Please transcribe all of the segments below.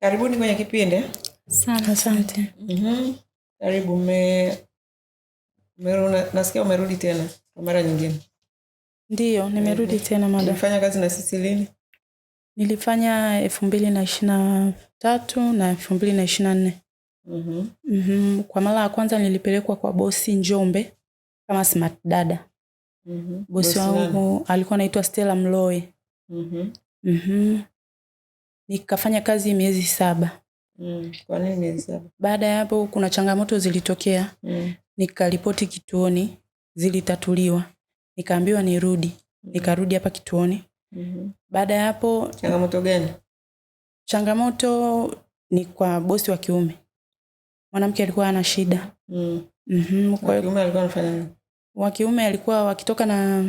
Karibuni kwenye kipindi. Asante. Karibu. Nasikia umerudi tena kwa mara nyingine. Ndiyo, nimerudi tena madam. Ulifanya kazi na sisi lini? Nilifanya 2023 na 2024. Kwa mara ya kwanza nilipelekwa kwa bosi Njombe kama smart dada. Bosi wangu alikuwa anaitwa Stella Mloe. Nikafanya kazi miezi 7. Kwa nini miezi 7? Baada ya hapo kuna changamoto zilitokea. Nikaripoti kituoni, zilitatuliwa. Nikaambiwa nirudi. Nikarudi hapa kituoni. Baada ya hapo, changamoto gani? Changamoto ni kwa bosi wa kiume. Mwanamke alikuwa ana shida. Kwa kiume alikuwa anafanya nini? Wa kiume alikuwa wakitoka na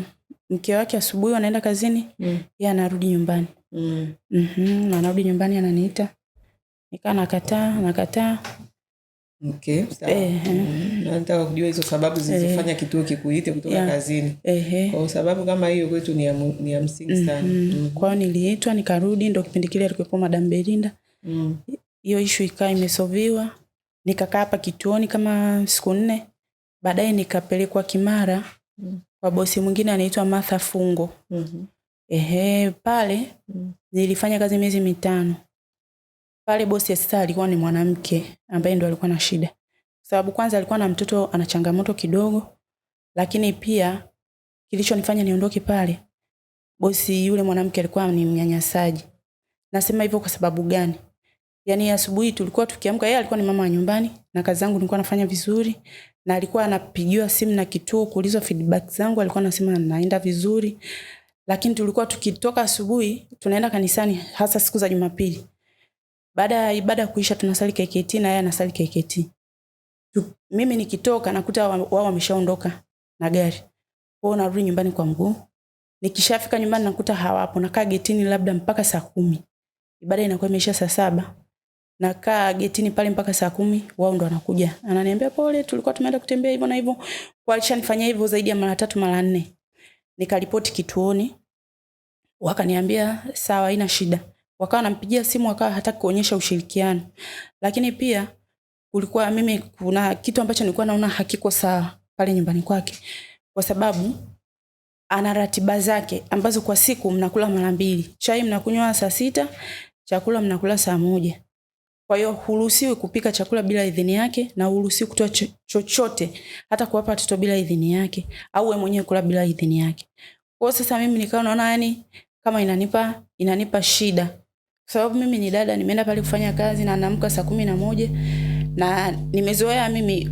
mke wake asubuhi wanaenda kazini, yeye anarudi nyumbani. Anarudi nyumbani ananiita. Nikaa nakataa. Okay, sawa. Nataka kujua hizo sababu zilizofanya kituo kikuite kutoka kazini. Kwa sababu kama hiyo kwetu ni ya msingi sana. Kwa hiyo niliitwa nikarudi, ndio kipindi kile alikuwa Madam Belinda. Hiyo issue ikawa imesolviwa. Nikakaa hapa kituoni kama siku 4. Baadaye nikapelekwa Kimara kwa bosi mwingine anaitwa Martha Fungo. Pale nilifanya kazi miezi 5. Pale bosi sasa alikuwa ni mwanamke ambaye ndo alikuwa na shida. Sababu kwanza alikuwa na mtoto ana changamoto kidogo, lakini pia kilichonifanya niondoke pale, bosi yule mwanamke alikuwa ni mnyanyasaji. Nasema hivyo kwa sababu gani? Yaani asubuhi tulikuwa tukiamka, yeye alikuwa ni mama wa nyumbani na kazi zangu nilikuwa nafanya vizuri, na alikuwa anapigiwa simu na kituo kuulizwa feedback zangu, alikuwa anasema naenda vizuri. Lakini tulikuwa tukitoka asubuhi tunaenda kanisani hasa siku za Jumapili. Baada ya ibada kuisha tunasali KKT na yeye anasali KKT. Mimi nikitoka nakuta wao wameshaondoka na gari. Kwao narudi nyumbani kwa mguu. Nikishafika nyumbani nakuta hawapo, nakaa getini labda mpaka saa 10. Ibada inakuwa imeisha saa 7. Nakaa getini pale mpaka saa 10, wao ndo wanakuja. Ananiambia pole, tulikuwa tumeenda kutembea hivyo na hivyo. Kwa alishanifanyia hivyo zaidi ya mara 3 mara 4. Nikaripoti kituoni. Wakaniambia sawa, haina shida. Wakawa nampigia simu, wakawa hataki kuonyesha ushirikiano. Lakini pia kulikuwa mimi kuna kitu ambacho nilikuwa naona hakiko sawa pale nyumbani kwake. Kwa sababu ana ratiba zake ambazo kwa siku mnakula mara 2. Chai mnakunywa saa 6, chakula mnakula saa 1. Kwa hiyo huruhusiwi kupika chakula bila idhini yake na huruhusiwi kutoa chochote hata kuwapa watoto bila idhini yake au wewe mwenyewe kula bila idhini yake. Kwa sasa mimi nikawa naona yani kama inanipa shida. Kwa sababu mimi ni dada, nimeenda pale kufanya kazi na naamka saa 11 na nimezoea mimi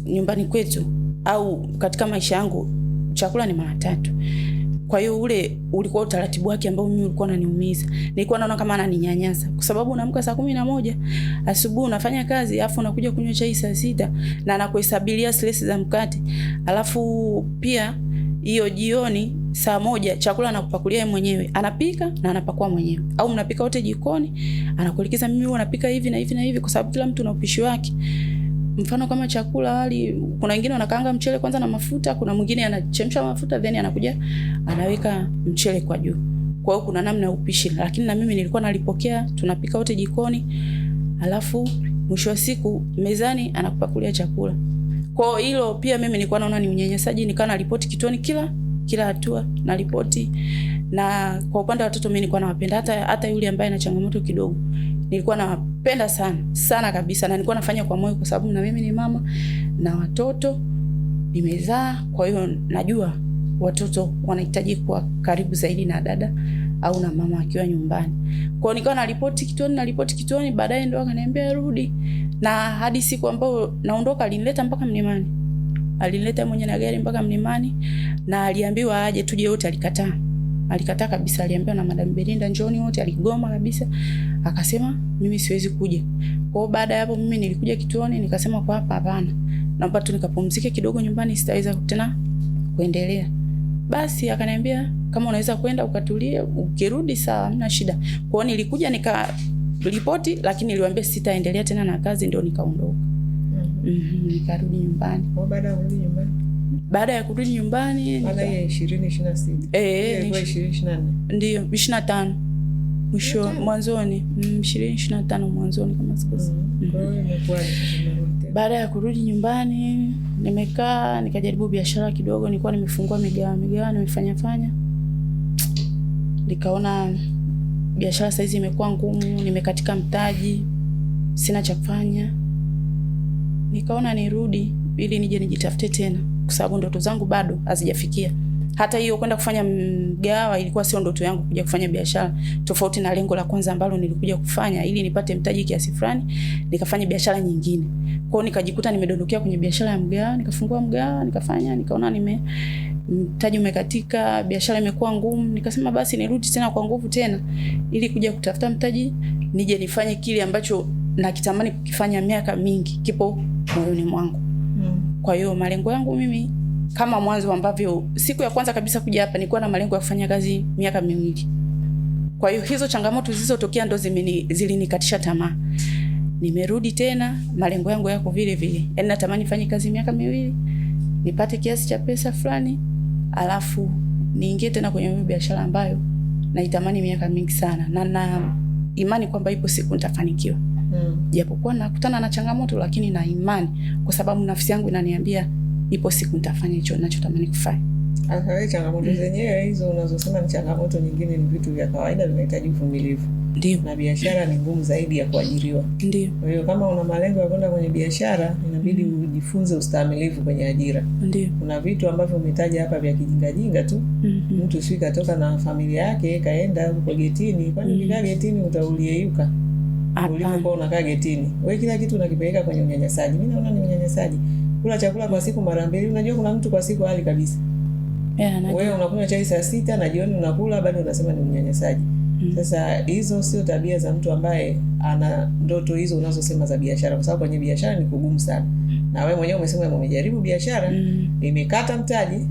nyumbani kwetu au katika maisha yangu chakula ni mara 3. Kwa hiyo ule ulikuwa utaratibu wake ambao mimi ulikuwa unaniumiza. Nilikuwa naona kama ananinyanyasa kwa sababu unaamka saa 11 asubuhi unafanya kazi afu unakuja kunywa chai saa 6 na anakuhesabilia stress za mkate. Alafu pia hiyo jioni saa 1 chakula anakupakulia yeye mwenyewe. Anapika na anapakua mwenyewe. Au mnapika wote jikoni, anakuelekeza mimi huwa napika hivi na hivi na hivi kwa sababu kila mtu na upishi wake. Mfano kama chakula wali, kuna wengine wanakaanga mchele kwanza na mafuta, kuna mwingine anachemsha mafuta then anakuja anaweka mchele kwa juu. Kwa hiyo kuna namna ya upishi, lakini na mimi nilikuwa nalipokea, tunapika wote jikoni. Alafu mwisho wa siku mezani anakupakulia chakula. Kwa hilo pia mimi nilikuwa naona ni unyanyasaji, nikawa naripoti kituoni kila hatua na ripoti. Na kwa upande wa watoto mimi nilikuwa nawapenda, hata yule ambaye ana changamoto kidogo nilikuwa nawapenda sana kabisa, na nilikuwa nafanya kwa moyo kwa sababu na mimi ni mama na watoto nimezaa. Kwa hiyo najua watoto wanahitaji kuwa karibu zaidi na dada au na mama akiwa nyumbani. Kwa hiyo nikawa naripoti kituoni, baadaye ndo akaniambia rudi. Na hadi siku ambayo naondoka alinileta mpaka Mlimani. Alinileta mwenyewe na gari mpaka Mlimani na aliambiwa aje tuje wote, alikataa. Alikataa kabisa, aliambiwa na Madam Belinda njooni wote, aligoma kabisa. Akasema mimi siwezi kuja. Kwa hiyo baada ya hapo mimi nilikuja kituoni nikasema kwa hapa hapana. Naomba tu nikapumzike kidogo nyumbani, sitaweza tena kuendelea. Basi akaniambia kama unaweza kwenda ukatulie, ukirudi sawa, hamna shida. Kwa hiyo nilikuja nikaripoti, lakini niliwaambia sitaendelea tena na kazi, ndio nikaondoka. Nikarudi nyumbani. Kwa baada ya kurudi nyumbani? Baada ya kurudi nyumbani baada ya 2026. Ilikuwa 2024. Ndio 25. Mwisho mwanzoni 2025 mwanzoni kama sikosi. Kwa hiyo imekuwa baada ya kurudi nyumbani nimekaa nikajaribu biashara kidogo, nilikuwa nimefungua migawa nimefanya. Nikaona biashara saizi imekuwa ngumu, nimekatika mtaji, sina cha kufanya. Nikaona nirudi ili nije nijitafute tena kwa sababu ndoto zangu bado hazijafikia. Hata hiyo kwenda kufanya mgawa ilikuwa sio ndoto yangu kuja kufanya biashara, tofauti na lengo la kwanza ambalo nilikuja kufanya ili nipate mtaji kiasi fulani nikafanya biashara nyingine. Kwa hiyo nikajikuta nimedondokea kwenye biashara ya mgawa, nikafungua mgawa, nikafanya, nikaona mtaji umekatika, biashara imekuwa ngumu, nikasema basi nirudi tena kwa nguvu tena ili kuja kutafuta mtaji nije nifanye kile ambacho nakitamani kukifanya miaka mingi, kipo moyoni mwangu. Kwa hiyo malengo yangu mimi kama mwanzo ambavyo siku ya kwanza kabisa kuja hapa nilikuwa na malengo ya kufanya kazi miaka 2. Kwa hiyo hizo changamoto zilizotokea ndo zilinikatisha tamaa. Nimerudi tena, malengo yangu yako vile vile. Yaani natamani nifanye kazi miaka 2, nipate kiasi cha pesa fulani, alafu niingie tena kwenye biashara ambayo naitamani miaka mingi sana. Na imani kwamba ipo siku nitafanikiwa. Japokuwa nakutana na changamoto lakini na imani kwa sababu nafsi yangu inaniambia ipo siku nitafanya hicho ninachotamani kufanya. Hata changamoto zenyewe hizo unazosema ni changamoto nyingine, ni vitu vya kawaida vinahitaji uvumilivu. Ndio. Na biashara ni ngumu zaidi ya kuajiriwa. Ndio. Kwa hiyo kama una malengo ya kwenda kwenye biashara, inabidi ujifunze ustahimilivu kwenye ajira. Ndio. Kuna vitu ambavyo umetaja hapa vya kijinga tu. Mtu sio katoka na familia yake kaenda huko getini, kwani ukikaa getini utauliyeyuka. Ulipokuwa unakaa getini. Wewe kila kitu unakipeleka kwenye unyanyasaji. Mimi naona ni unyanyasaji. Kula chakula kwa siku mara 2, unajua kuna mtu kwa siku hali kabisa. Wewe unakunywa chai saa 6 na jioni unakula bado unasema ni unyanyasaji. Sasa hizo sio tabia za mtu ambaye ana ndoto hizo unazosema za biashara, kwa sababu kwenye biashara ni kugumu sana. Na wewe mwenyewe umesema umejaribu biashara, imekata mtaji,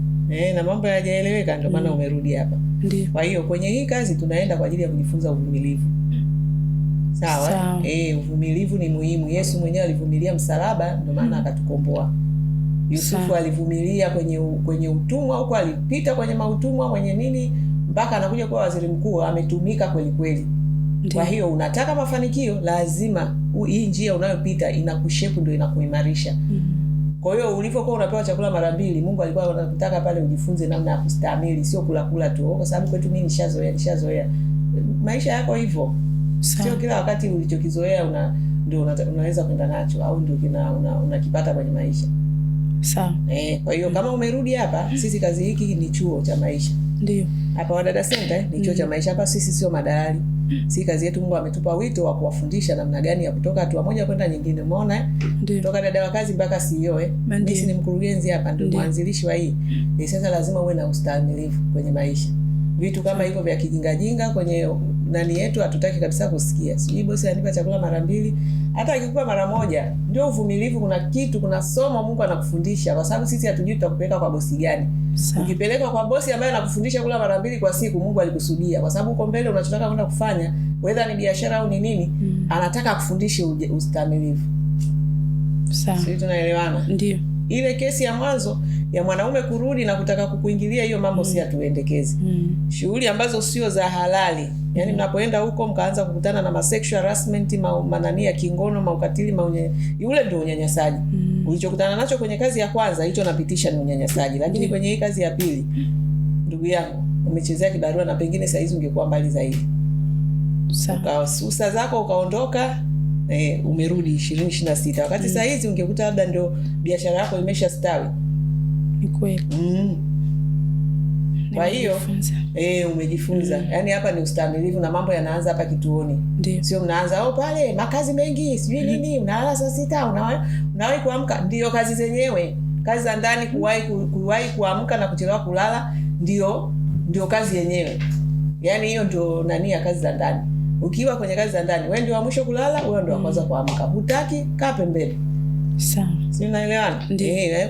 na mambo hayajaeleweka, ndio maana umerudi hapa. Kwa hiyo kwenye hii kazi tunaenda kwa ajili ya kujifunza uvumilivu. Sawa? Uvumilivu ni muhimu. Yesu mwenyewe alivumilia msalaba, ndio maana akatukomboa. Yusufu alivumilia kwenye utumwa, huko alipita kwenye mautumwa, kwenye nini, mpaka anakuja kuwa waziri mkuu, ametumika kweli kweli. Kwa hiyo unataka mafanikio, lazima hii njia unayopita inakushepu, ndio inakuimarisha. Kwa hiyo ulipokuwa unapewa chakula mara 2, Mungu alikuwa anataka pale ujifunze namna ya kustahimili, sio kula tu. Kwa sababu kwetu mimi nishazoea. Maisha yako hivyo. Sio kila wakati ulichokizoea ndio unaweza kwenda nacho au ndio unakipata kwenye maisha. Sawa. Kwa hiyo kama umerudi hapa, sisi kazi hiki ni chuo cha maisha. Ndio. Hapa Wadada Center ni chuo cha maisha. Hapa sisi sio madalali. Si kazi yetu, Mungu ametupa wito wa kuwafundisha namna gani ya kutoka hatua moja kwenda nyingine. Umeona? Kutoka dada wa kazi mpaka CEO. Mimi ni mkurugenzi hapa, ndio mwanzilishi wa hii. Sasa lazima uwe na ustahimilivu kwenye maisha. Vitu kama hivyo vya kijinga kwenye nani yetu hatutaki kabisa kusikia. Sijui bosi anipa chakula mara 2, hata akikupa mara 1, ndio uvumilivu. Kuna somo Mungu anakufundisha, kwa sababu sisi hatujui tutakupeleka kwa bosi gani. Ukipelekwa kwa bosi ambaye anakufundisha kula mara 2 kwa siku, Mungu alikusudia, kwa sababu uko mbele unachotaka kwenda kufanya, whether ni biashara au ni nini, anataka akufundishe ustahimilivu. Sawa. Sisi tunaelewana? Ndio. Ile kesi ya mwanzo ya mwanaume kurudi na kutaka kukuingilia, hiyo mambo si atuendekezi. Shughuli ambazo sio za halali. Yaani mnapoenda huko mkaanza kukutana na sexual harassment, manani ya kingono, maukatili, yule ndio unyanyasaji. Ulichokutana nacho kwenye kazi ya kwanza, hicho napitisha ni unyanyasaji. Lakini kwenye hii kazi ya pili, ndugu yangu, umechezea kibarua na pengine saa hizi ungekuwa mbali zaidi. Sawa. Ukasusa zako ukaondoka, umerudi 2026. Wakati saa hizi ungekuta labda ndio biashara yako imesha stawi. Ni kweli. Kwa hiyo umejifunza. Yaani hapa ni ustahimilivu, na mambo yanaanza hapa kituoni. Sio mnaanza pale makazi mengi, sijui nini, unalala saa 6, unawahi kuamka. Ndio kazi zenyewe. Kazi za ndani, kuwahi kuamka na kuchelewa kulala, ndio kazi yenyewe. Yaani hiyo ndio nani ya kazi za ndani. Ukiwa kwenye kazi za ndani, wewe ndio wa mwisho kulala, wewe ndio wa kwanza kuamka. Hutaki, kaa pembeni. Sawa. Si unaelewana?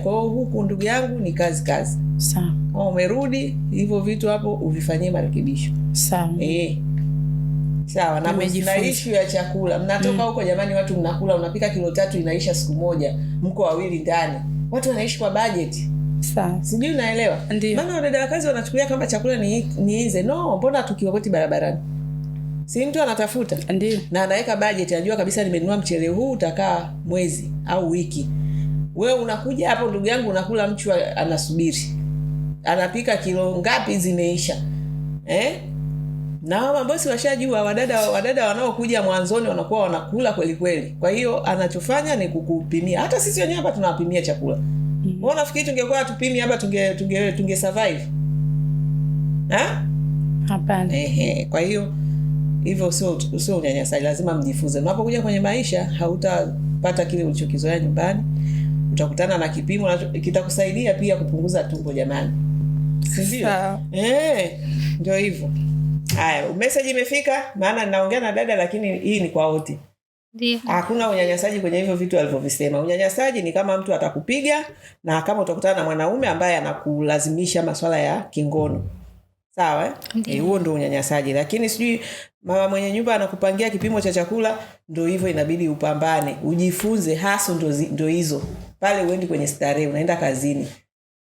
Kwa hiyo huku ndugu yangu ni kazi. Sawa. Kama umerudi, hivyo vitu hapo uvifanyie marekebisho. Sawa. Sawa. Na issue ya chakula. Mnatoka huko jamani, watu mnakula, unapika kilo 3 inaisha siku moja. Mko 2 ndani. Watu wanaishi kwa budget. Sawa. Sijui unaelewa? Maana wadada wa kazi wanachukulia kama chakula ni ize. No, mbona tukiokoti barabarani? Si mtu anatafuta. Ndiyo. Na anaweka budget, anajua kabisa nimenunua mchele huu utakaa mwezi au wiki. Wewe unakuja hapo ndugu yangu unakula mchwa anasubiri. Anapika kilo ngapi zimeisha. Na mama bosi washajua wadada wanaokuja mwanzoni wanakuwa wanakula kweli kweli. Kwa hiyo anachofanya ni kukupimia. Hata sisi wenyewe hapa tunawapimia chakula. Wewe unafikiri tungekuwa tupimi hapa tunge survive? Hapana. Kwa hiyo hivyo sio unyanyasaji, lazima mjifunze. Unapokuja kwenye maisha hautapata kile ulichokizoea nyumbani. Utakutana na kipimo kitakusaidia pia kupunguza tumbo jamani. Si ndio? Ndio hivyo. Haya, message imefika, maana ninaongea na dada lakini hii ni kwa wote. Ndio. Hakuna unyanyasaji kwenye hivyo vitu alivyovisema. Unyanyasaji ni kama mtu atakupiga na kama utakutana na mwanaume ambaye anakulazimisha masuala ya kingono. Sawa huo ndio unyanyasaji. Lakini sijui mama mwenye nyumba anakupangia kipimo cha chakula, ndio hivyo inabidi upambane, ujifunze haso ndio hizo. Pale uendi kwenye starehe, unaenda kazini.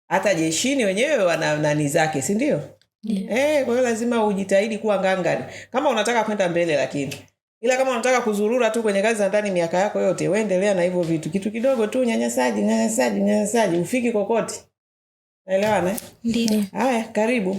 Hata jeshini wenyewe wana nani zake, si ndio? Kwa hiyo lazima ujitahidi kuwa ngangari. Kama unataka kwenda mbele lakini. Ila kama unataka kuzurura tu kwenye kazi za ndani miaka yako yote, uendelea na hivyo vitu. Kitu kidogo tu unyanyasaji, ufiki kokote. Naelewana? Ndio. Haya, karibu.